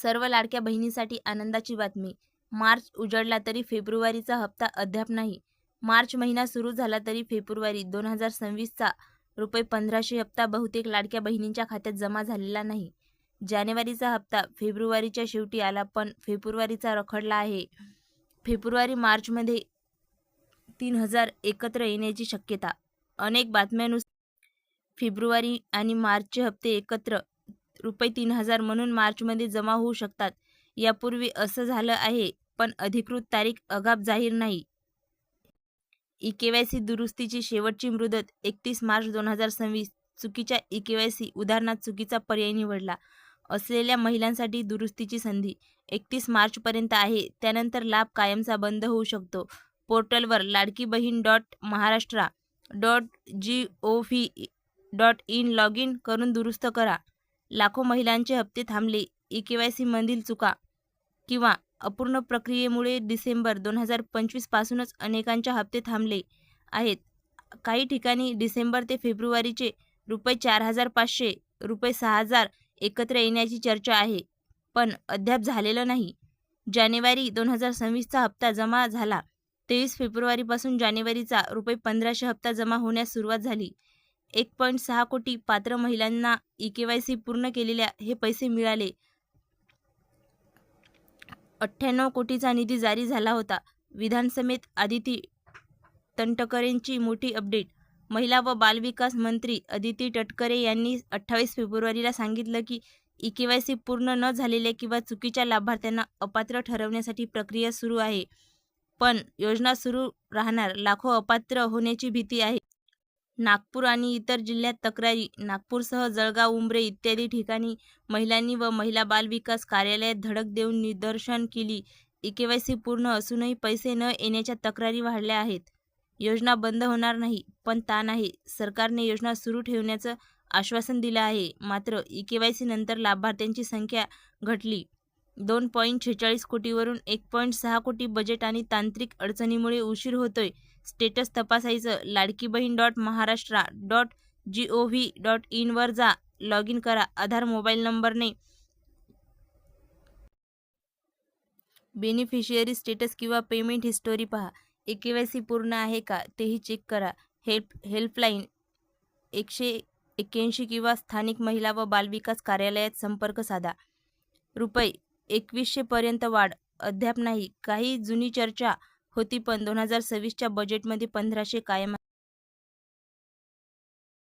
सर्व लाडक्या बहिणींसाठी आनंदाची बातमी. मार्च उजळला तरी फेब्रुवारीचा हप्ता अद्याप नाही. मार्च महिना सुरू झाला तरी फेब्रुवारी 2026चा ₹1500 हप्ता बहुतेक लाडक्या बहिणींच्या खात्यात जमा झालेला नाही. जानेवारीचा हप्ता फेब्रुवारीच्या शेवटी आला, पण फेब्रुवारीचा रखडला आहे. फेब्रुवारी-मार्चमध्ये 3000 एकत्र येण्याची शक्यता. अनेक बातम्यांनुसार फेब्रुवारी आणि मार्चचे हप्ते एकत्र ₹3000 म्हणून मार्चमध्ये जमा होऊ शकतात. यापूर्वी असं झालं आहे, पण अधिकृत तारीख अद्याप जाहीर नाही. ई-केवायसी दुरुस्तीची शेवटची मुदत 31 मार्च 2026. चुकीच्या ई-केवायसी उदाहरणार्थ चुकीचा पर्याय निवडला असलेल्या महिलांसाठी दुरुस्तीची संधी 31 मार्चपर्यंत आहे. त्यानंतर लाभ कायमचा बंद होऊ शकतो. पोर्टलवर लाडकीबहीण.महाराष्ट्र.gov.in लॉग इन करून दुरुस्त करा. लाखो महिलांचे हप्ते थांबले. ई-केवायसीमधील चुका किंवा अपूर्ण प्रक्रियेमुळे डिसेंबर 2025 पासूनच अनेकांचे हप्ते थांबले आहेत. काही ठिकाणी डिसेंबर ते फेब्रुवारीचे ₹4500, ₹6000 एकत्र येण्याची चर्चा आहे, पण अद्याप झालेलं नाही. जानेवारी 2026चा हप्ता जमा झाला. 23 फेब्रुवारीपासून जानेवारीचा ₹1500 हप्ता जमा होण्यास सुरुवात झाली. 1.6 कोटी पात्र महिलांना ई-केवायसी पूर्ण केलेल्या हे पैसे मिळाले. 98 कोटीचा निधी जारी झाला होता. विधानसभेत आदिती तटकरेंची मोठी अपडेट. महिला व बालविकास मंत्री आदिती तटकरे यांनी 28 फेब्रुवारीला सांगितलं की ई-केवायसी पूर्ण न झालेल्या किंवा चुकीच्या लाभार्थ्यांना अपात्र ठरवण्यासाठी प्रक्रिया सुरू आहे. पण योजना सुरू राहणार. लाखो अपात्र होण्याची भीती आहे. नागपूर आणि इतर जिल्ह्यात तक्रारी. नागपूरसह जळगाव, उमरे इत्यादी ठिकाणी महिलांनी व महिला बालविकास कार्यालयात धडक देऊन निदर्शन केली. ई-केवायसी पूर्ण असूनही पैसे न येण्याच्या तक्रारी वाढल्या आहेत. योजना बंद होणार नाही, पण ताण आहे. सरकारने योजना सुरू ठेवण्याचं आश्वासन दिलं आहे. मात्र ई-केवायसी नंतर लाभार्थ्यांची संख्या घटली. 2.46 कोटीवरून 1.6 कोटी. बजेट आणि तांत्रिक अडचणीमुळे उशीर होतोय. स्टेटस तपासायचं. लाडकीबहीण.महाराष्ट्र.gov.in वर जा. लॉग इन करा. आधार मोबाईल नंबरने बेनिफिशियरी स्टेटस किंवा पेमेंट हिस्टोरी पहा. ई-केवायसी पूर्ण आहे का तेही चेक करा. हेल्पलाईन 181 किंवा स्थानिक महिला व बालविकास कार्यालयात संपर्क साधा. ₹2100 पर्यंत वाढ अद्याप नाही. काही जुनी चर्चा होती, पण 2026च्या बजेटमध्ये 1500 कायम आहे.